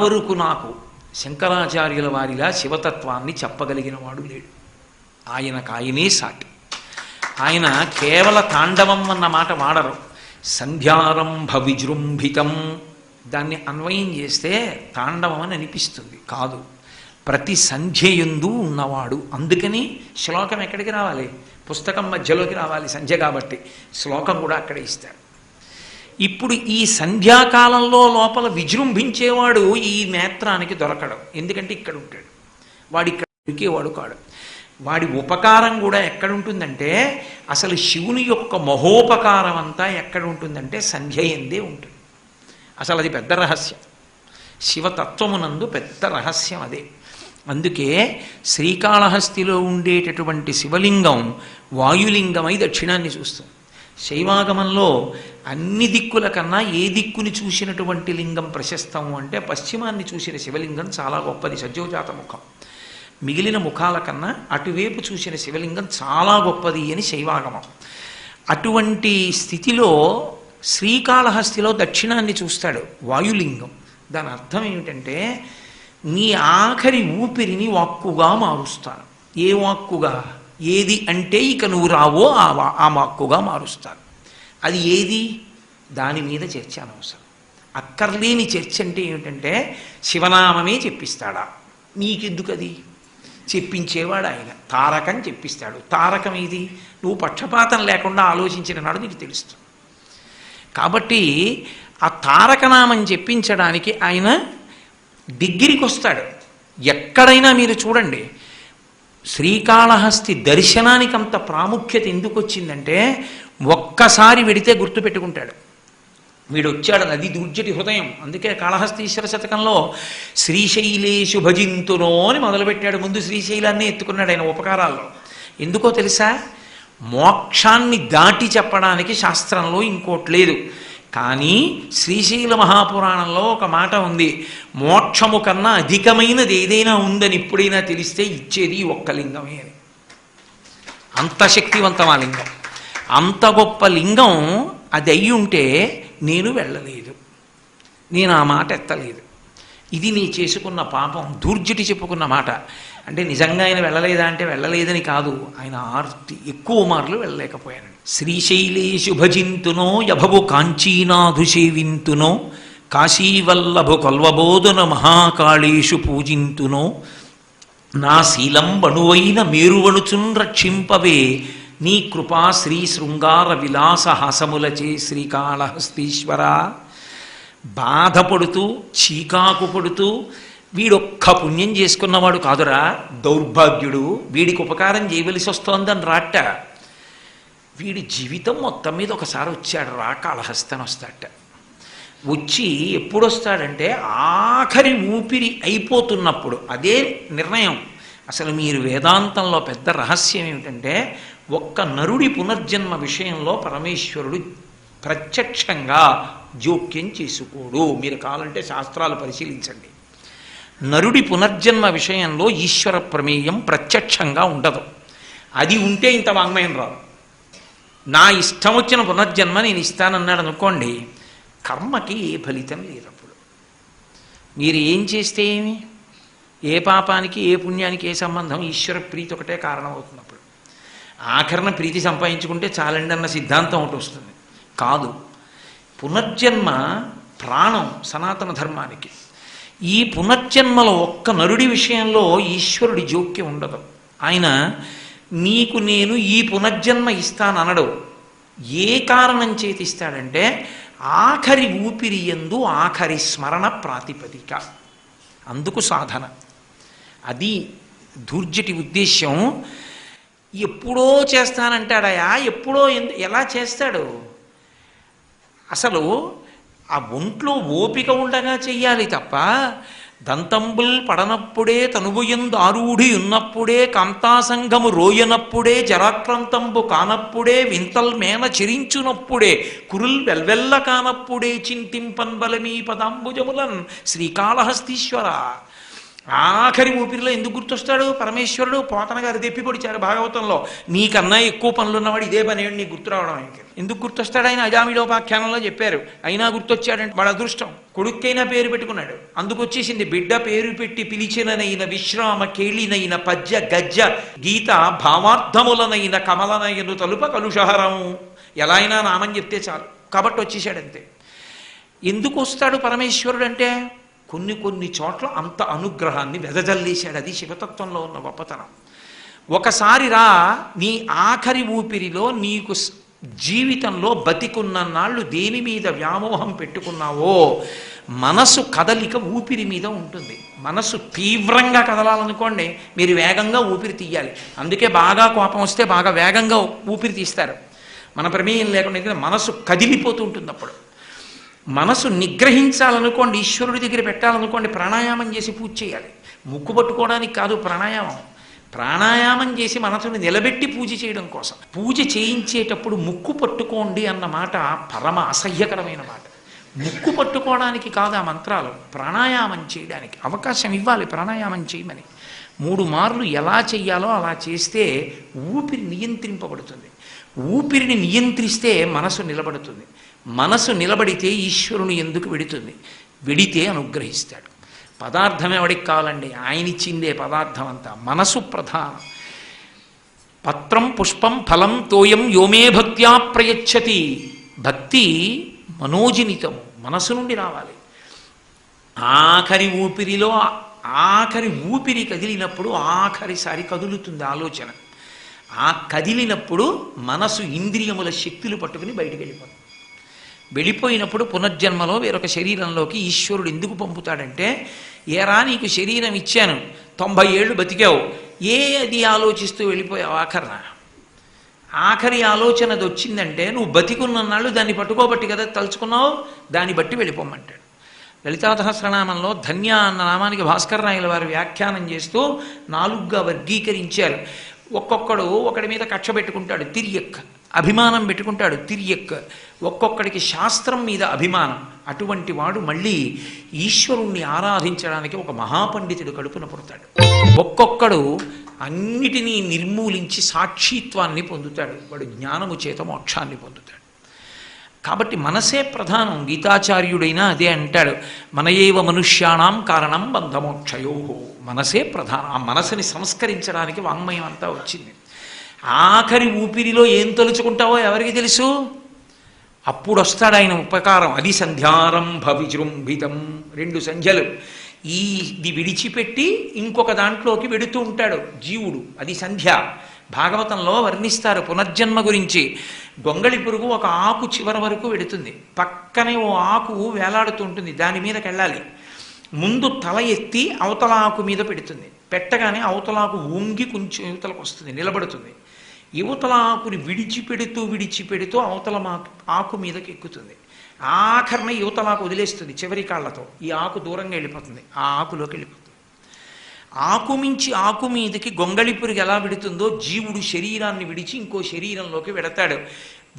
వరకు నాకు శంకరాచార్యుల వారిలా శివతత్వాన్ని చెప్పగలిగిన వాడు లేడు. ఆయనకాయనే సాటి. ఆయన కేవల తాండవం అన్న మాట వాడరు. సంధ్యారంభ విజృంభితం దాన్ని అన్వయం చేస్తే తాండవం అని అనిపిస్తుంది. కాదు, ప్రతి సంధ్యయందు ఉన్నవాడు. అందుకని శ్లోకం ఎక్కడికి రావాలి? పుస్తకం మధ్యలోకి రావాలి సంధ్య కాబట్టి. శ్లోకం కూడా అక్కడే ఇస్తాడు. ఇప్పుడు ఈ సంధ్యాకాలంలో లోపల విజృంభించేవాడు ఈ నేత్రానికి దొరకడం. ఎందుకంటే ఇక్కడ ఉంటాడు. వాడు ఇక్కడ దొరికేవాడు కాడు. వాడి ఉపకారం కూడా ఎక్కడుంటుందంటే, అసలు శివుని యొక్క మహోపకారం అంతా ఎక్కడ ఉంటుందంటే సంధ్య ఎందే ఉంటుంది. అసలు అది పెద్ద రహస్యం. శివతత్వమునందు పెద్ద రహస్యం అదే. అందుకే శ్రీకాళహస్తిలో ఉండేటటువంటి శివలింగం వాయులింగమై దక్షిణాన్ని చూస్తుంది. శైవాగమంలో అన్ని దిక్కుల కన్నా ఏ దిక్కుని చూసినటువంటి లింగం ప్రశస్తము అంటే పశ్చిమాన్ని చూసిన శివలింగం చాలా గొప్పది, సజ్జోజాత ముఖం. మిగిలిన ముఖాల కన్నా అటువైపు చూసిన శివలింగం చాలా గొప్పది అని శైవాగమం. అటువంటి స్థితిలో శ్రీకాళహస్తిలో దక్షిణాన్ని చూస్తాడు వాయులింగం. దాని అర్థం ఏమిటంటే, నీ ఆఖరి ఊపిరిని వాక్కుగా మారుస్తాను. ఏ వాక్కుగా? ఏది అంటే ఇక నువ్వు రావో ఆ వాక్కుగా మారుస్తాను. అది ఏది? దాని మీద చర్చ అనవసరం. అక్కర్లేని చర్చ అంటే ఏమిటంటే, శివనామమే చెప్పిస్తాడా? నీకెందుకు అది? చెప్పించేవాడు ఆయన. తారకం చెప్పిస్తాడు. తారకం ఏది? నువ్వు పక్షపాతం లేకుండా ఆలోచించిన నాడు నీకు తెలుస్తుంది. కాబట్టి ఆ తారకనామం చెప్పించడానికి ఆయన దగ్గరికి వస్తాడు. ఎక్కడైనా మీరు చూడండి, శ్రీకాళహస్తి దర్శనానికి అంత ప్రాముఖ్యత ఎందుకు వచ్చిందంటే, ఒక్కసారి వెడితే గుర్తుపెట్టుకుంటాడు. వీడు వచ్చాడు, నది దూర్జటి హృదయం. అందుకే కాళహస్తీశ్వర శతకంలో శ్రీశైలేషు భజింతునో అని మొదలుపెట్టాడు. ముందు శ్రీశైలాన్ని ఎత్తుకున్నాడు ఆయన ఉపకారాల్లో. ఎందుకో తెలుసా? మోక్షాన్ని దాటి చెప్పడానికి శాస్త్రంలో ఇంకోటి లేదు. కానీ శ్రీశైల మహాపురాణంలో ఒక మాట ఉంది, మోక్షము కన్నా అధికమైనది ఏదైనా ఉందని ఎప్పుడైనా తెలిస్తే ఇచ్చేది ఒక్క లింగమే అని. అంత శక్తివంతం ఆ లింగం. అంత గొప్ప లింగం అది అయి ఉంటే నేను వెళ్ళలేదు, నేను ఆ మాట ఎత్తలేదు. ఇది నీ చేసుకున్న పాపం. దూర్జటి చెప్పుకున్న మాట. అంటే నిజంగా ఆయన వెళ్ళలేదా అంటే వెళ్ళలేదని కాదు, ఆయన ఎక్కువ మార్లు వెళ్ళలేకపోయాను. శ్రీశైలేషు భజింతునో యభవు కాంచీనాథు సేవింతునో కాశీవల్లభు కొల్వబోధన మహాకాళేషు పూజింతునో నా శీలం బణువైన మేరువణుచున్ రక్షింపవే నీ కృపా శ్రీ శృంగార విలాస హాసములచే శ్రీకాళహస్తీశ్వర. బాధపడుతూ చీకాకు పడుతూ వీడొక్క పుణ్యం చేసుకున్నవాడు కాదురా దౌర్భాగ్యుడు, వీడికి ఉపకారం చేయవలసి వస్తోందని రాట. వీడి జీవితం మొత్తం మీద ఒకసారి వచ్చాడు రా కాళహస్తి వస్తాడట. వచ్చి ఎప్పుడు వస్తాడంటే ఆఖరి ఊపిరి అయిపోతున్నప్పుడు. అదే నిర్ణయం. అసలు మీరు వేదాంతంలో పెద్ద రహస్యం ఏమిటంటే, ఒక్క నరుడి పునర్జన్మ విషయంలో పరమేశ్వరుడు ప్రత్యక్షంగా జోక్యం చేసుకోడు. మీరు కావాలంటే శాస్త్రాలు పరిశీలించండి. నరుడి పునర్జన్మ విషయంలో ఈశ్వర ప్రమేయం ప్రత్యక్షంగా ఉండదు. అది ఉంటే ఇంత వాంగ్మయం రాదు. నా ఇష్టం వచ్చిన పునర్జన్మ నేను ఇస్తానన్నాడు అనుకోండి, కర్మకి ఏ ఫలితం లేనప్పుడు మీరు ఏం చేస్తే ఏమి? ఏ పాపానికి ఏ పుణ్యానికి ఏ సంబంధం? ఈశ్వర ప్రీతి ఒకటే కారణం అవుతున్నప్పుడు. ఆఖరణ ప్రీతి సంపాదించుకుంటే చాలండి అన్న సిద్ధాంతం ఒకటి వస్తుంది. కాదు, పునర్జన్మ ప్రాణం సనాతన ధర్మానికి. ఈ పునర్జన్మలో ఒక్క నరుడి విషయంలో ఈశ్వరుడి జోక్యం ఉండదు. ఆయన నీకు నేను ఈ పునర్జన్మ ఇస్తాననడు. ఏ కారణం చేతిస్తాడంటే ఆఖరి ఊపిరి యందు ఆఖరి స్మరణ ప్రాతిపదిక. అందుకు సాధన. అది దూర్జటి ఉద్దేశ్యం. ఎప్పుడో చేస్తానంటాడయా, ఎప్పుడో ఎలా చేస్తాడు? అసలు ఆ ఒంట్లో ఓపిక ఉండగా చెయ్యాలి తప్ప, దంతంబుల్ పడనప్పుడే తనువుయందు ఆరూఢి ఉన్నప్పుడే కాంతాసంగము రోయనప్పుడే జరాక్రాంతంబు కానప్పుడే వింతల్ మేన చిరించునప్పుడే కురుల్ వెల్వెల్ల కానప్పుడే చింతింపన్ బలమీ పదాంబుజములన్ శ్రీకాళహస్తీశ్వర. ఆఖరి ఊపిరిలో ఎందుకు గుర్తొస్తాడు పరమేశ్వరుడు? పోతన గారు దెప్పి పొడిచారు భాగవతంలో, నీకన్నా ఎక్కువ పనులున్నవాడు ఇదే పని నీకు గుర్తు రావడం ఆయనకి. ఎందుకు గుర్తొస్తాడు ఆయన? అజామిళోపాఖ్యానంలో చెప్పారు. అయినా గుర్తొచ్చాడంటే వాడు అదృష్టం. కొడుక్కైనా పేరు పెట్టుకున్నాడు, అందుకు వచ్చేసింది. బిడ్డ పేరు పెట్టి పిలిచిననైన విశ్రామ కేళినైన పద్య గజ్జ గీత భావార్థములనైన కమలనైన తలుప కలుషహరము. ఎలా అయినా నామని చెప్తే చాలు, కాబట్టి వచ్చేసాడంతే. ఎందుకు వస్తాడు పరమేశ్వరుడు అంటే కొన్ని కొన్ని చోట్ల అంత అనుగ్రహాన్ని వెదజల్లేశాడు. అది శివతత్వంలో ఉన్న గొప్పతనం. ఒకసారి రా, నీ ఆఖరి ఊపిరిలో నీకు జీవితంలో బతికున్న నాళ్ళు దేని మీద వ్యామోహం పెట్టుకున్నావో మనసు కదలిక ఊపిరి మీద ఉంటుంది. మనసు తీవ్రంగా కదలాలనుకోండి, మీరు వేగంగా ఊపిరి తీయాలి. అందుకే బాగా కోపం వస్తే బాగా వేగంగా ఊపిరి తీస్తారు. మన ప్రమేయం లేకుండా మనసు కదిలిపోతూ ఉంటుంది. అప్పుడు మనసు నిగ్రహించాలనుకోండి, ఈశ్వరుడి దగ్గర పెట్టాలనుకోండి, ప్రాణాయామం చేసి పూజ చేయాలి. ముక్కు పట్టుకోవడానికి కాదు ప్రాణాయామం. ప్రాణాయామం చేసి మనసుని నిలబెట్టి పూజ చేయడం కోసం. పూజ చేయించేటప్పుడు ముక్కు పట్టుకోండి అన్న మాట పరమ అసహ్యకరమైన మాట. ముక్కు పట్టుకోవడానికి కాదు ఆ మంత్రాలు, ప్రాణాయామం చేయడానికి అవకాశం ఇవ్వాలి. ప్రాణాయామం చేయమని 3 మార్లు ఎలా చెయ్యాలో అలా చేస్తే ఊపిరి నియంత్రింపబడుతుంది. ఊపిరిని నియంత్రిస్తే మనసు నిలబడుతుంది. మనసు నిలబడితే ఈశ్వరుని ఎందుకు వెడుతుంది, వెడితే అనుగ్రహిస్తాడు. పదార్థం ఎవడికి కావాలండి? ఆయన ఇచ్చిందే పదార్థం అంతా. మనసు ప్రధానం. పత్రం పుష్పం ఫలం తోయం యోమే భక్త్యా ప్రయచ్చతి. భక్తి మనోజనితము, మనసు నుండి రావాలి. ఆఖరి ఊపిరిలో ఆఖరి ఊపిరి కదిలినప్పుడు ఆఖరిసారి కదులుతుంది ఆలోచన. ఆ కదిలినప్పుడు మనసు ఇంద్రియముల శక్తులు పట్టుకుని బయటికి వెళ్ళిపోతుంది. వెళ్ళిపోయినప్పుడు పునర్జన్మలో వేరొక శరీరంలోకి ఈశ్వరుడు ఎందుకు పంపుతాడంటే, ఏరా నీకు శరీరం ఇచ్చాను, 90 ఏళ్ళు బతికావు, అది ఆలోచిస్తూ వెళ్ళిపోయావు ఆఖరి ఆలోచన అది వచ్చిందంటే నువ్వు బతికున్న నాళ్ళు దాన్ని పట్టుకోబట్టి కదా తలుచుకున్నావు, దాన్ని బట్టి వెళ్ళిపోమంటాడు. లలితా సహస్రనామంలో ధన్య అన్న నామానికి భాస్కర రాయల వారు వ్యాఖ్యానం చేస్తూ 4గా వర్గీకరించారు. ఒక్కొక్కడు ఒకడి మీద కక్ష పెట్టుకుంటాడు, తిరియక్. అభిమానం పెట్టుకుంటాడు, తిరియక్. ఒక్కొక్కడికి శాస్త్రం మీద అభిమానం. అటువంటి వాడు మళ్ళీ ఈశ్వరుణ్ణి ఆరాధించడానికి ఒక మహాపండితుడు కడుపున పుడతాడు. ఒక్కొక్కడు అన్నిటినీ నిర్మూలించి సాక్షిత్వాన్ని పొందుతాడు. వాడు జ్ఞానము చేత మోక్షాన్ని పొందుతాడు. కాబట్టి మనసే ప్రధానం. గీతాచార్యుడైనా అదే అంటాడు, మనయేవ మనుష్యాణం కారణం బంధమోక్షయో. మనసే ప్రధానం. ఆ మనసుని సంస్కరించడానికి వాంగ్మయం అంతా వచ్చింది. ఆఖరి ఊపిరిలో ఏం తలుచుకుంటావో ఎవరికి తెలుసు? అప్పుడు వస్తాడు ఆయన ఉపకారం. అది సంధ్యారంభ విజృంభితం. 2 సంధ్యలు. ఇది విడిచిపెట్టి ఇంకొక దాంట్లోకి వెడుతూ ఉంటాడు జీవుడు. అది సంధ్య. భాగవతంలో వర్ణిస్తారు పునర్జన్మ గురించి. గొంగళి పురుగు ఒక ఆకు చివరి వరకు వెడుతుంది, పక్కనే ఓ ఆకు వేలాడుతూ ఉంటుంది, దాని మీదకి వెళ్ళాలి. ముందు తల ఎత్తి అవతల ఆకు మీద పెడుతుంది. పెట్టగానే అవతలాకు వంగి కొంచెం యువతలకు వస్తుంది, నిలబడుతుంది. యువతల ఆకుని విడిచిపెడుతూ అవతల ఆకు మీదకి ఎక్కుతుంది. ఆఖరణ యువతలాకు వదిలేస్తుంది చివరి కాళ్లతో. ఈ ఆకు దూరంగా వెళ్ళిపోతుంది, ఆ ఆకులోకి వెళ్ళిపోతుంది. ఆకు మించి ఆకు మీదకి గొంగళి పురుగు ఎలా విడుతుందో జీవుడు శరీరాన్ని విడిచి ఇంకో శరీరంలోకి వెడతాడు.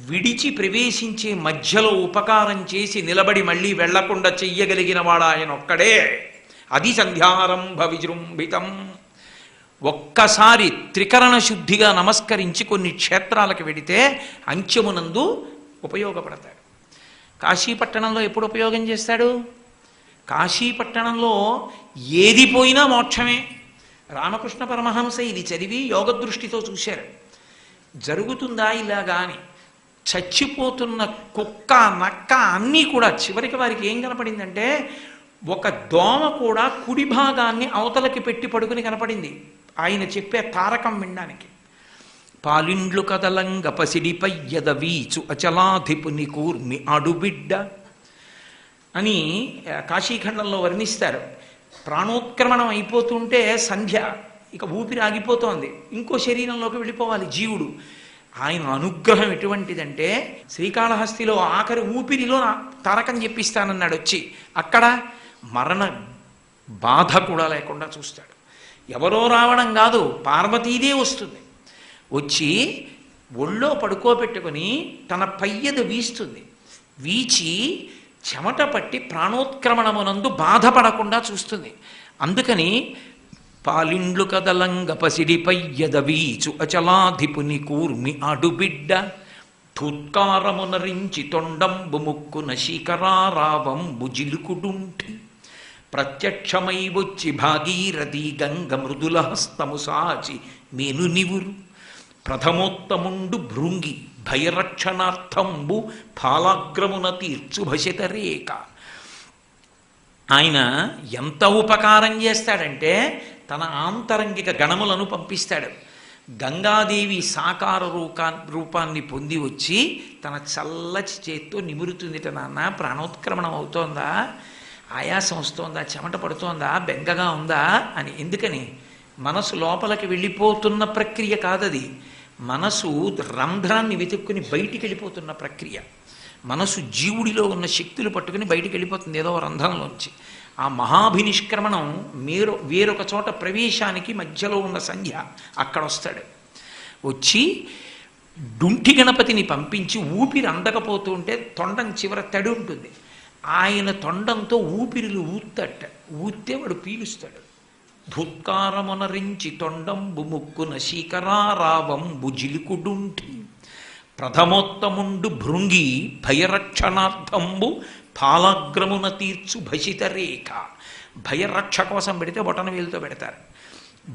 విడిచి ప్రవేశించే మధ్యలో ఉపకారం చేసి నిలబడి మళ్ళీ వెళ్లకుండా చెయ్యగలిగిన వాడు ఆయన ఒక్కడే. అది సంధ్యారంభ విజృంభితం. ఒక్కసారి త్రికరణ శుద్ధిగా నమస్కరించి కొన్ని క్షేత్రాలకు వెడితే అంత్యమునందు ఉపయోగపడతాడు. కాశీపట్టణంలో ఎప్పుడు ఉపయోగం చేస్తాడు? కాశీపట్టణంలో ఏది పోయినా మోక్షమే. రామకృష్ణ పరమహంస ఇది చదివి యోగ దృష్టితో చూశారు. జరుగుతుందా ఇలాగా అని. చచ్చిపోతున్న కుక్క నక్క అన్నీ కూడా చివరికి వారికి ఏం కనపడిందంటే, ఒక దోమ కూడా కుడి భాగాన్ని అవతలకి పెట్టి పడుకుని కనపడింది ఆయన చెప్పే తారకం వినడానికి. పాలిండ్లు కదలంగ పసిడిపై యదవీచు అచలాధిపుని కూర్మి అడుబిడ్డ అని కాశీఖండంలో వర్ణిస్తారు. ప్రాణోత్క్రమణం అయిపోతుంటే సంధ్య, ఇక ఊపిరి ఆగిపోతోంది, ఇంకో శరీరంలోకి వెళ్ళిపోవాలి జీవుడు. ఆయన అనుగ్రహం ఎటువంటిదంటే, శ్రీకాళహస్తిలో ఆఖరి ఊపిరిలో తారకం చెప్పిస్తానన్నాడు వచ్చి. అక్కడ మరణ బాధ కూడా లేకుండా చూస్తాడు. ఎవరో రావడం కాదు, పార్వతీదే వస్తుంది. వచ్చి ఒళ్ళో పడుకోబెట్టుకుని తన పయ్యద వీస్తుంది. వీచి చెమట పట్టి ప్రాణోత్క్రమణమునందు బాధపడకుండా చూస్తుంది. అందుకని పాలిండ్లు కదలంగ పసిడిపై యదవీచు అచలాధిపుని కూర్మి ఆడుబిడ్డ ధూత్కారమునరించి తొండంబు ముక్కున శీకరారావంబు జిలుకుడుంటి ప్రత్యక్షమై వచ్చి భాగీరథి గంగ మృదుల హస్తము సాచి మేను నివురు ప్రథమోత్తముండు భృంగి భయరక్షణార్థంబు ఫాలాగ్రమున తీర్చు భసితరేక. ఆయన ఎంత ఉపకారం చేస్తాడంటే తన ఆంతరంగిక గణములను పంపిస్తాడు. గంగాదేవి సాకార రూపాన్ని పొంది వచ్చి తన చల్లచి చేత్తో నిమురుతుందిట. నాన్న ప్రాణోత్క్రమణం అవుతోందా, ఆయాసం వస్తోందా, చెమట పడుతోందా, బెంగగా ఉందా అని. ఎందుకని? మనసు లోపలికి వెళ్ళిపోతున్న ప్రక్రియ కాదది. మనసు రంధ్రాన్ని వెతుక్కుని బయటికి వెళ్ళిపోతున్న ప్రక్రియ. మనసు జీవుడిలో ఉన్న శక్తులు పట్టుకుని బయటికి వెళ్ళిపోతుంది ఏదో రంధ్రంలోంచి. ఆ మహాభినిష్క్రమణం వేరొక చోట ప్రవేశానికి మధ్యలో ఉన్న సంధ్య అక్కడ వస్తాడు. వచ్చి డుంఠి గణపతిని పంపించి ఊపిరి అందకపోతూ ఉంటే తొండం చివర తడి ఉంటుంది. ఆయన తొండంతో ఊపిరిలు ఊత్తట. ఊస్తే వాడు పీలుస్తాడు. ధుత్కారమునరించి తొండంబు ముక్కున శీకరారావంబు జిలుకుడుంఠి ప్రథమోత్తముండు భృంగి భయరక్షణార్థంబు ఫాలాగ్రమున తీర్చు భసితరేఖ. భయరక్ష కోసం పెడితే బొటన వేలుతో పెడతారు.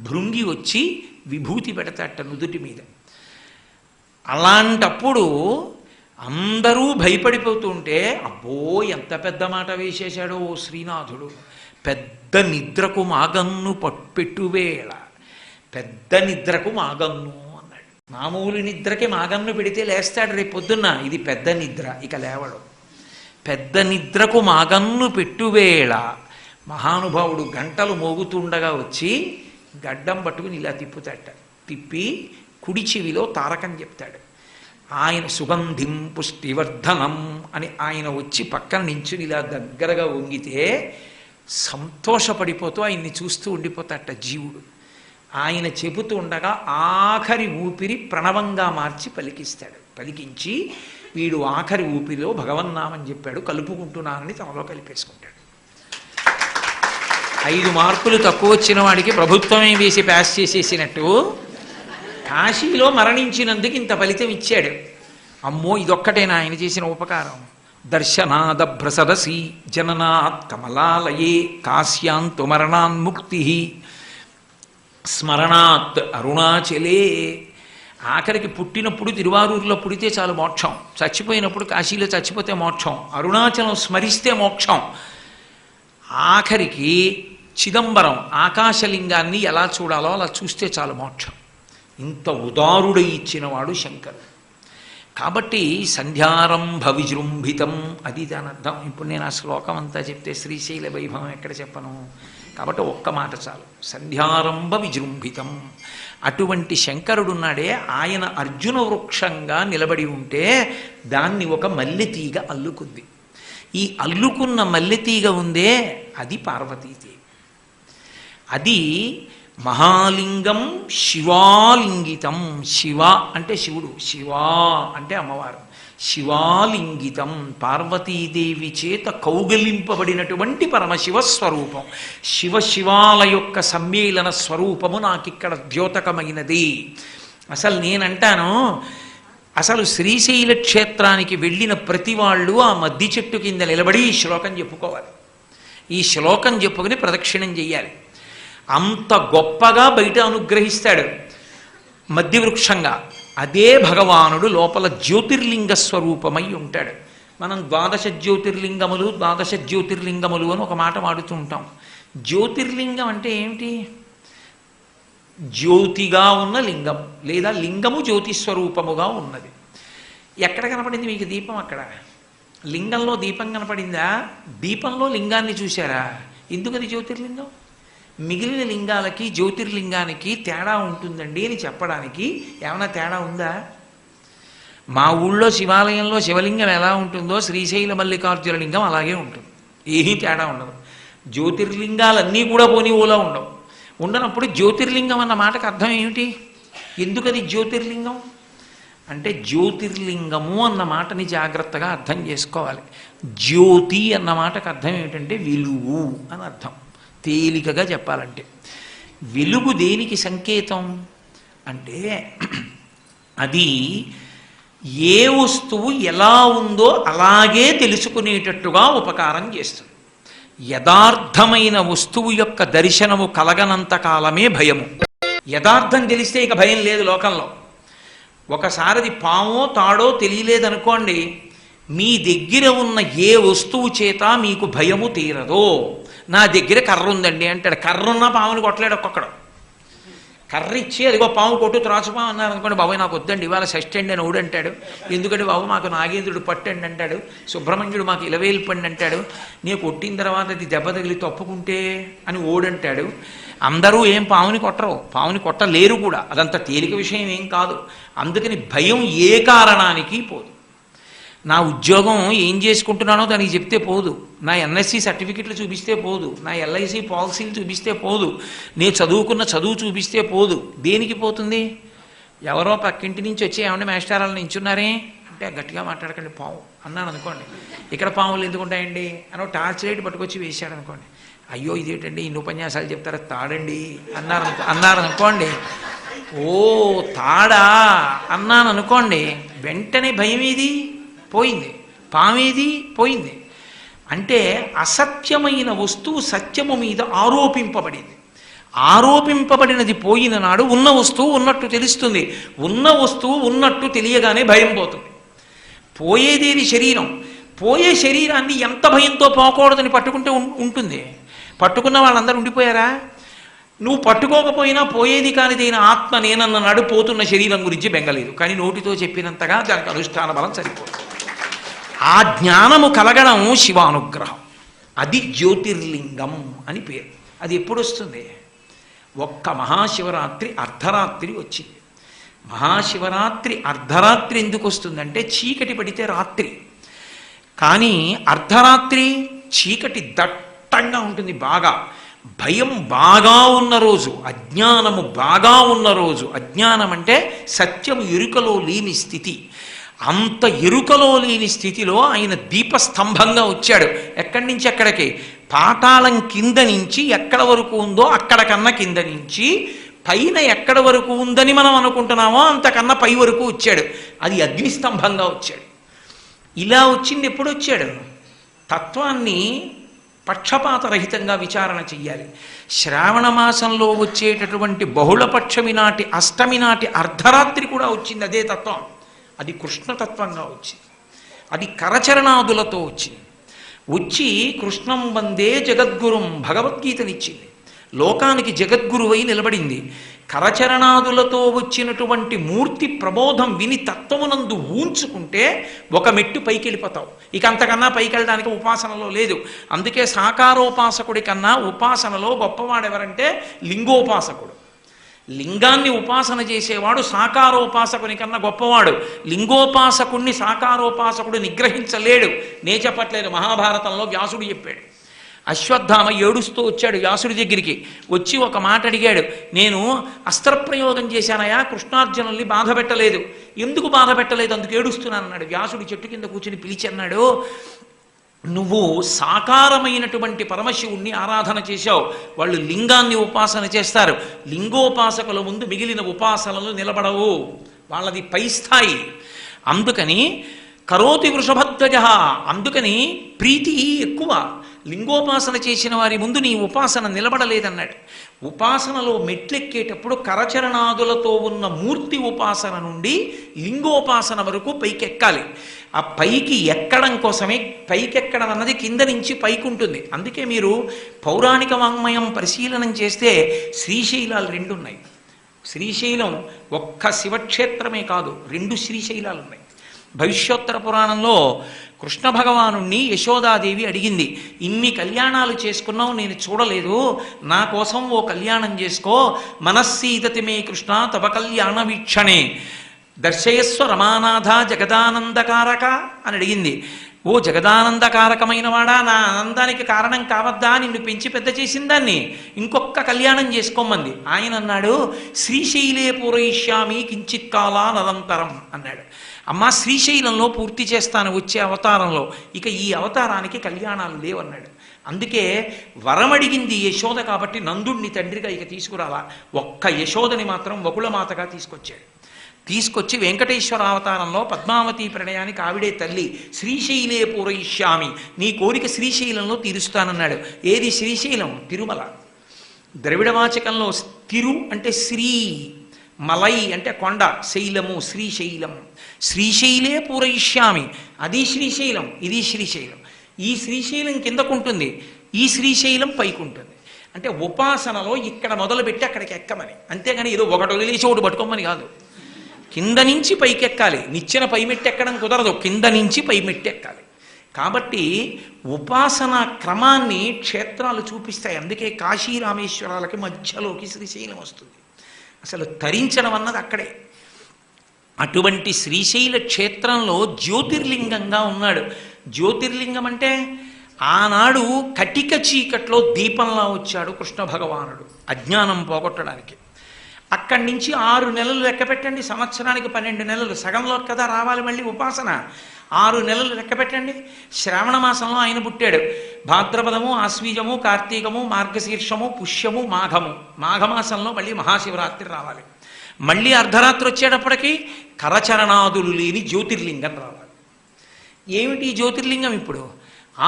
భృంగి వచ్చి విభూతి పెడతాట నుదుటి మీద. అలాంటప్పుడు అందరూ భయపడిపోతూ ఉంటే అబ్బో ఎంత పెద్ద మాట వేసేశాడో ఓ శ్రీనాథుడు. పెద్ద నిద్రకు మాగన్ను పెట్టువేళ, పెద్ద నిద్రకు మాగన్ను అన్నాడు. మామూలు నిద్రకి మాగన్ను పెడితే లేస్తాడు రేపు పొద్దున్న. ఇది పెద్ద నిద్ర, ఇక లేవడు. పెద్ద నిద్రకు మాగన్ను పెట్టువేళ. మహానుభావుడు గంటలు మోగుతుండగా వచ్చి గడ్డం పట్టుకుని ఇలా తిప్పుతాట. తిప్పి కుడి చెవిలో తారకం చెప్తాడు. ఆయన సుగంధిం పుష్టివర్ధనం అని ఆయన వచ్చి పక్కన నించుని ఇలా దగ్గరగా వంగితే సంతోషపడిపోతూ ఆయన్ని చూస్తూ ఉండిపోతాట జీవుడు. ఆయన చెబుతూ ఉండగా ఆఖరి ఊపిరి ప్రణవంగా మార్చి పలికిస్తాడు. పలికించి వీడు ఆఖరి ఊపిరిలో భగవన్నామని చెప్పాడు, కలుపుకుంటున్నానని తనలో కలిపేసుకుంటాడు. 5 మార్కులు తక్కువ వచ్చిన వాడికి ప్రభుత్వమే వేసి పాస్ చేసేసినట్టు కాశీలో మరణించినందుకు ఇంత ఫలితం ఇచ్చాడు. అమ్మో ఇదొక్కటేనా ఆయన చేసిన ఉపకారం? దర్శనాదభ్రసరసి జననాత్ కమలాలయే కాశ్యాంతు మరణాన్ముక్తి స్మరణాత్ అరుణాచలే. ఆఖరికి పుట్టినప్పుడు తిరువారూరులో పుడితే చాలు మోక్షం, చచ్చిపోయినప్పుడు కాశీలో చచ్చిపోతే మోక్షం, అరుణాచలం స్మరిస్తే మోక్షం. ఆఖరికి చిదంబరం ఆకాశలింగాన్ని ఎలా చూడాలో అలా చూస్తే చాలు మోక్షం. ఇంత ఉదారుడై ఇచ్చినవాడు శంకరుడు. కాబట్టి సంధ్యారంభ విజృంభితం అది దాని అర్థం. ఇప్పుడు నేను ఆ శ్లోకం అంతా చెప్తే శ్రీశైల వైభవం ఎక్కడ చెప్పను. కాబట్టి ఒక్క మాట చాలు, సంధ్యారంభ విజృంభితం. అటువంటి శంకరుడున్నాడే, ఆయన అర్జున వృక్షంగా నిలబడి ఉంటే దాన్ని ఒక మల్లెతీగ అల్లుకుంది. ఈ అల్లుకున్న మల్లెతీగ ఉందే అది పార్వతీదేవి. అది మహాలింగం శివాలింగితం. శివ అంటే శివుడు, శివా అంటే అమ్మవారు. శివాలింగితం పార్వతీదేవి చేత కౌగలింపబడినటువంటి పరమశివ స్వరూపం. శివాల యొక్క సమ్మేళన స్వరూపము నాకిక్కడ ద్యోతకమైనది. అసలు నేనంటాను, అసలు శ్రీశైల క్షేత్రానికి వెళ్ళిన ప్రతి వాళ్ళు ఆ మద్ది చెట్టు కింద నిలబడి ఈ శ్లోకం చెప్పుకోవాలి. ఈ శ్లోకం చెప్పుకుని ప్రదక్షిణం చెయ్యాలి. అంత గొప్పగా బయట అనుగ్రహిస్తాడు మద్ది వృక్షంగా. అదే భగవానుడు లోపల జ్యోతిర్లింగ స్వరూపమై ఉంటాడు. మనం ద్వాదశ జ్యోతిర్లింగములు అని ఒక మాట వాడుతూ ఉంటాం. జ్యోతిర్లింగం అంటే ఏమిటి? జ్యోతిగా ఉన్న లింగం, లేదా లింగము జ్యోతి స్వరూపముగా ఉన్నది. ఎక్కడ కనపడింది మీకు దీపం? అక్కడ లింగంలో దీపం కనపడిందా? దీపంలో లింగాన్ని చూశారా? ఎందుకది జ్యోతిర్లింగం? మిగిలిన లింగాలకి జ్యోతిర్లింగానికి తేడా ఉంటుందండి అని చెప్పడానికి ఏమైనా తేడా ఉందా? మా ఊళ్ళో శివాలయంలో శివలింగం ఎలా ఉంటుందో శ్రీశైల మల్లికార్జున లింగం అలాగే ఉంటుంది. ఏమీ తేడా ఉండదు. జ్యోతిర్లింగాలన్నీ కూడా పోనీ ఓలా ఉండవు. ఉండనప్పుడు జ్యోతిర్లింగం అన్న మాటకు అర్థం ఏమిటి? ఎందుకది జ్యోతిర్లింగం అంటే జ్యోతిర్లింగము అన్న మాటని జాగ్రత్తగా అర్థం చేసుకోవాలి. జ్యోతి అన్న మాటకు అర్థం ఏమిటంటే వెలుగు అని అర్థం. తేలికగా చెప్పాలంటే వెలుగు దేనికి సంకేతం అంటే అది ఏ వస్తువు ఎలా ఉందో అలాగే తెలుసుకునేటట్టుగా ఉపకారం చేస్తుంది. యథార్థమైన వస్తువు యొక్క దర్శనము కలగనంత కాలమే భయము. యథార్థం తెలిస్తే ఇక భయం లేదు లోకంలో. ఒకసారి అది పామో తాడో తెలియలేదనుకోండి, మీ దగ్గర ఉన్న ఏ వస్తువు చేత మీకు భయము తీరదో. నా దగ్గర కర్ర ఉందండి అంటాడు, కర్రున్న పాముని కొట్టలేడు ఒక్కొక్కడు. కర్ర ఇచ్చి అదిగో పాము కొట్టు త్రాచుపాము అన్నారు అనుకోండి, బాబాయ్ నాకు వద్దండి ఇవాళ షష్ఠి అండి అని ఊడంటాడు. ఎందుకంటే బాబు మాకు నాగేంద్రుడు పట్టండి అంటాడు, సుబ్రహ్మణ్యుడు మాకు ఇలవేలు పండి అంటాడు. నీ కొట్టిన తర్వాత అది దెబ్బ తగిలి తప్పుకుంటే అని ఓడంటాడు. అందరూ ఏం పాముని కొట్టరు, పాముని కొట్టలేరు కూడా, అదంత తేలిక విషయం ఏం కాదు. అందుకని భయం ఏ కారణానికి పోదు. నా ఉద్యోగం ఏం చేసుకుంటున్నానో దానికి చెప్తే పోదు, నా ఎన్ఎస్సి సర్టిఫికెట్లు చూపిస్తే పోదు, నా ఎల్ఐసి పాలసీలు చూపిస్తే పోదు, నేను చదువుకున్న చదువు చూపిస్తే పోదు. దేనికి పోతుంది? ఎవరో పక్కింటి నుంచి వచ్చి ఏమంటే మేస్టారాలు నించున్నారే అంటే గట్టిగా మాట్లాడకండి పాము అన్నాను అనుకోండి. ఇక్కడ పాములు ఎందుకు ఉంటాయండి అని టార్చ్ లైట్ పట్టుకొచ్చి వేసాడు అనుకోండి, అయ్యో ఇదేంటండి ఇన్ని ఉపన్యాసాలు చెప్తారా తాడండి అన్నారనుకోండి, ఓ తాడా అన్నాను అనుకోండి, వెంటనే భయం ఏది పోయింది, పామేది పోయింది. అంటే అసత్యమైన వస్తువు సత్యము మీద ఆరోపింపబడింది. ఆరోపింపబడినది పోయిన నాడు ఉన్న వస్తువు ఉన్నట్టు తెలుస్తుంది. ఉన్న వస్తువు ఉన్నట్టు తెలియగానే భయం పోతుంది. పోయేదేది శరీరం. పోయే శరీరాన్ని ఎంత భయంతో పోకూడదని పట్టుకుంటే ఉంటుంది. పట్టుకున్న వాళ్ళందరూ ఉండిపోయారా? నువ్వు పట్టుకోకపోయినా పోయేది కానిదైన ఆత్మ నేనన్న నాడు పోతున్న శరీరం గురించి బెంగలేదు. కానీ నోటితో చెప్పినంతగా దానికి అనుష్ఠాన బలం సరిపోతుంది. ఆ జ్ఞానము కలగడం శివానుగ్రహం. అది జ్యోతిర్లింగం అని పేరు. అది ఎప్పుడు వస్తుంది? ఒక్క మహాశివరాత్రి అర్ధరాత్రి వచ్చింది. మహాశివరాత్రి అర్ధరాత్రి ఎందుకు వస్తుందంటే చీకటి పడితే రాత్రి, కానీ అర్ధరాత్రి చీకటి దట్టంగా ఉంటుంది. బాగా భయం బాగా ఉన్న రోజు, అజ్ఞానము బాగా ఉన్న రోజు. అజ్ఞానం అంటే సత్యము ఎరుకలో లేని స్థితి. అంత ఎరుకలో లేని స్థితిలో ఆయన దీపస్తంభంగా వచ్చాడు. ఎక్కడి నుంచి ఎక్కడికి? పాతాళం కింద నుంచి ఎక్కడ వరకు ఉందో అక్కడ కన్నా కింద నుంచి పైన ఎక్కడ వరకు ఉందని మనం అనుకుంటున్నామో అంతకన్నా పై వరకు వచ్చాడు. అది అగ్నిస్తంభంగా వచ్చాడు. ఇలా వచ్చింది ఎప్పుడు వచ్చాడు? తత్వాన్ని పక్షపాతరహితంగా విచారణ చెయ్యాలి. శ్రావణ మాసంలో వచ్చేటటువంటి బహుళపక్షమి నాటి అష్టమి నాటి అర్ధరాత్రి కూడా వచ్చింది అదే తత్వం. అది కృష్ణతత్వంగా వచ్చింది. అది కరచరణాదులతో వచ్చింది. వచ్చి కృష్ణం వందే జగద్గురుం భగవద్గీతనిచ్చింది. లోకానికి జగద్గురువై నిలబడింది. కరచరణాదులతో వచ్చినటువంటి మూర్తి ప్రబోధం విని తత్వమునందు ఊంచుకుంటే ఒక మెట్టు పైకి వెళ్ళిపోతావు. ఇక అంతకన్నా పైకి వెళ్ళడానికి ఉపాసనలో లేదు. అందుకే సాకారోపాసకుడి కన్నా ఉపాసనలో గొప్పవాడెవరంటే లింగోపాసకుడు. లింగాన్ని ఉపాసన చేసేవాడు సాకారోపాసకుని కన్నా గొప్పవాడు. లింగోపాసకుణ్ణి సాకారోపాసకుడు నిగ్రహించలేడు. నే చెప్పట్లేదు, మహాభారతంలో వ్యాసుడు చెప్పాడు. అశ్వత్థామ ఏడుస్తూ వచ్చాడు వ్యాసుడి దగ్గరికి. వచ్చి ఒక మాట అడిగాడు, నేను అస్త్రప్రయోగం చేశానయా, కృష్ణార్జునుల్ని బాధ పెట్టలేదు. ఎందుకు బాధ పెట్టలేదు? అందుకు ఏడుస్తున్నాను అన్నాడు. వ్యాసుడు చెట్టు కింద కూర్చుని పిలిచి అన్నాడు, నువ్వు సాకారమైనటువంటి పరమశివుణ్ణి ఆరాధన చేశావు. వాళ్ళు లింగాన్ని ఉపాసన చేస్తారు. లింగోపాసకుల ముందు మిగిలిన ఉపాసనలు నిలబడవు, వాళ్ళది పై స్థాయి. అందుకని కరోతి వృషభధ్వజ, అందుకని ప్రీతి ఎక్కువ. లింగోపాసన చేసిన వారి ముందు నీ ఉపాసన నిలబడలేదన్నాడు. ఉపాసనలో మెట్లెక్కేటప్పుడు కరచరణాదులతో ఉన్న మూర్తి ఉపాసన నుండి లింగోపాసన వరకు పైకెక్కాలి. ఆ పైకి ఎక్కడం కోసమే, పైకెక్కడం అన్నది కింద నుంచి పైకి ఉంటుంది. అందుకే మీరు పౌరాణిక వాంగ్మయం పరిశీలనం చేస్తే శ్రీశైలాలు 2 ఉన్నాయి. శ్రీశైలం ఒక్క శివక్షేత్రమే కాదు, 2 శ్రీశైలాలు ఉన్నాయి. భవిష్యోత్తర పురాణంలో కృష్ణ భగవాను యశోదాదేవి అడిగింది, ఇన్ని కళ్యాణాలు చేసుకున్నావు నేను చూడలేదు, నా కోసం ఓ కళ్యాణం చేసుకో. మనస్సీదతి మే కృష్ణ తవ కళ్యాణ వీక్షణే దర్శయస్వ రమానాథ జగదానందకారక అని అడిగింది. ఓ జగదానందకారకమైన వాడా, నా ఆనందానికి కారణం కావద్దా? నిన్ను పెంచి పెద్ద చేసిన దాన్ని ఇంకొక కళ్యాణం చేసుకోమంది. ఆయన అన్నాడు, శ్రీశైలే పూరయిష్యామి కించిత్ కాలా నరంతరం అన్నాడు. అమ్మా శ్రీశైలంలో పూర్తి చేస్తాను వచ్చే అవతారంలో, ఇక ఈ అవతారానికి కళ్యాణాలు లేవన్నాడు. అందుకే వరమడిగింది యశోద కాబట్టి నందుణ్ణి తండ్రిగా ఇక తీసుకురాలా. ఒక్క యశోదని మాత్రం వకుళమాతగా తీసుకొచ్చాడు. తీసుకొచ్చి వెంకటేశ్వర అవతారంలో పద్మావతి ప్రణయానికి ఆవిడే తల్లి. శ్రీశైలే పూరయిష్యామి, నీ కోరిక శ్రీశైలంలో తీరుస్తానన్నాడు. ఏది శ్రీశైలం? తిరుమల. ద్రవిడవాచకంలో తిరు అంటే శ్రీ, మలై అంటే కొండ, శైలము శ్రీశైలం. శ్రీశైలే పూరయిష్యామి, అది శ్రీశైలం, ఇది శ్రీశైలం. ఈ శ్రీశైలం కిందకుంటుంది, ఈ శ్రీశైలం పైకుంటుంది. అంటే ఉపాసనలో ఇక్కడ మొదలుపెట్టి అక్కడికి ఎక్కమని, అంతేగాని ఏదో ఒకటి వదిలేసి ఒకటి పట్టుకోమని కాదు. కింద నుంచి పైకెక్కాలి. నిచ్చెన పైమెట్టి ఎక్కడం కుదరదు, కింద నుంచి పైమెట్టి ఎక్కాలి. కాబట్టి ఉపాసన క్రమాన్ని క్షేత్రాలు చూపిస్తాయి. అందుకే కాశీ రామేశ్వరాలకి మధ్యలోకి శ్రీశైలం వస్తుంది. అసలు తరించడం అన్నది అక్కడే. అటువంటి శ్రీశైల క్షేత్రంలో జ్యోతిర్లింగంగా ఉన్నాడు. జ్యోతిర్లింగం అంటే ఆనాడు కటిక చీకట్లో దీపంలా వచ్చాడు కృష్ణ భగవానుడు అజ్ఞానం పోగొట్టడానికి. అక్కడి నుంచి 6 నెలలు లెక్క పెట్టండి, సంవత్సరానికి 12 నెలలు, సగంలో కదా రావాలి మళ్ళీ ఉపాసన. 6 నెలలు లెక్క పెట్టండి. శ్రావణ మాసంలో ఆయన పుట్టాడు. భాద్రపదము, ఆశ్వీజము, కార్తీకము, మార్గశీర్షము, పుష్యము, మాఘము. మాఘమాసంలో మళ్ళీ మహాశివరాత్రి రావాలి. మళ్ళీ అర్ధరాత్రి వచ్చేటప్పటికి కరచరణాదులు లేని జ్యోతిర్లింగం రావాలి. ఏమిటి జ్యోతిర్లింగం? ఇప్పుడు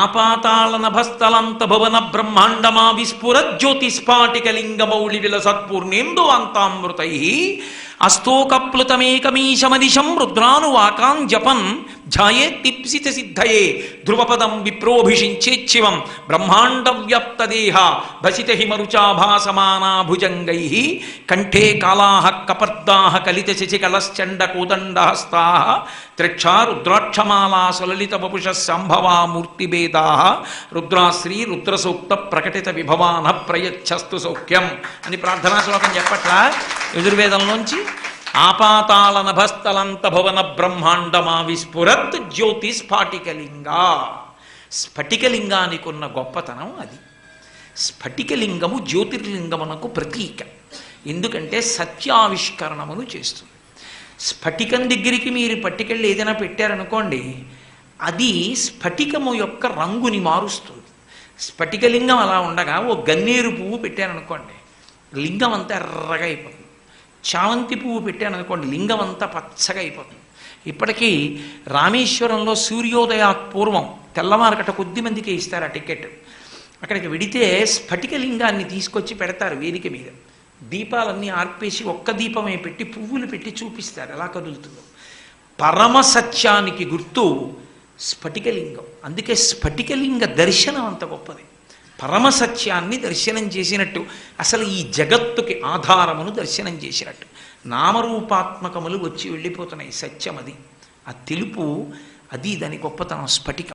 ఆపాతాళ నభస్థలంత భువన బ్రహ్మాండమా విస్ఫుర జ్యోతిస్ఫాటికలింగమౌళి విలసత్పూర్ణేందు అంతామృతై అస్తోకప్లుతమేకమీశమదిశం రుద్రానువాకాన్ జపన్ ధ్యాయేత్తిప్సిత సిద్ధయే ధ్రువపదం విప్రోభిషించేచ్చివం బ్రహ్మాండ వ్యాప్తదేహ భసిత హిమరుచాభాసమానా భుజంగై కంఠే కాళాః కపర్దాః కలిత శశికలశ్చండ కోదండహస్తాః త్రిక్షా రుద్రాక్షమాలా సులలిత వపుష సంభవా మూర్తిభేదాః రుద్రాశ్రీ రుద్రసూక్త ప్రకటిత విభవాన ప్రయచ్చస్తు సౌఖ్యం అని ప్రార్థనా శ్లోకం చెప్పట్లా యజుర్వేదంలోంచి. ఆపాతాళ నభస్థలంత భువన బ్రహ్మాండమా విస్ఫురత్ జ్యోతి స్ఫాటికలింగా. స్ఫటికలింగానికి ఉన్న గొప్పతనం అది. స్ఫటికలింగము జ్యోతిర్లింగమునకు ప్రతీక. ఎందుకంటే సత్యావిష్కరణమును చేస్తుంది. స్ఫటికం దగ్గరికి మీరు పట్టుకెళ్ళి ఏదైనా పెట్టారనుకోండి, అది స్ఫటికము యొక్క రంగుని మారుస్తుంది. స్ఫటికలింగం అలా ఉండగా ఓ గన్నేరు పువ్వు పెట్టారనుకోండి, లింగం అంతా ఎర్రగా అయిపోతుంది. చామంతి పువ్వు పెట్టాననుకోండి, లింగం అంతా పచ్చగా అయిపోతుంది. ఇప్పటికీ రామేశ్వరంలో సూర్యోదయాత్ పూర్వం తెల్లవారకట కొద్ది మందికి ఇస్తారు ఆ టికెట్. అక్కడికి వెడితే స్ఫటికలింగాన్ని తీసుకొచ్చి పెడతారు వేదిక మీద. దీపాలన్నీ ఆర్పేసి ఒక్క దీపమే పెట్టి పువ్వులు పెట్టి చూపిస్తారు ఎలా కదులుతుందో. పరమ సత్యానికి గుర్తు స్ఫటికలింగం. అందుకే స్ఫటికలింగ దర్శనం అంత గొప్పది. పరమసత్యాన్ని దర్శనం చేసినట్టు, అసలు ఈ జగత్తుకి ఆధారమును దర్శనం చేసినట్టు. నామరూపాత్మకములు వచ్చి వెళ్ళిపోతున్నాయి. సత్యం అది, ఆ తెలుపు, అది దాని గొప్పతనం స్ఫటికం.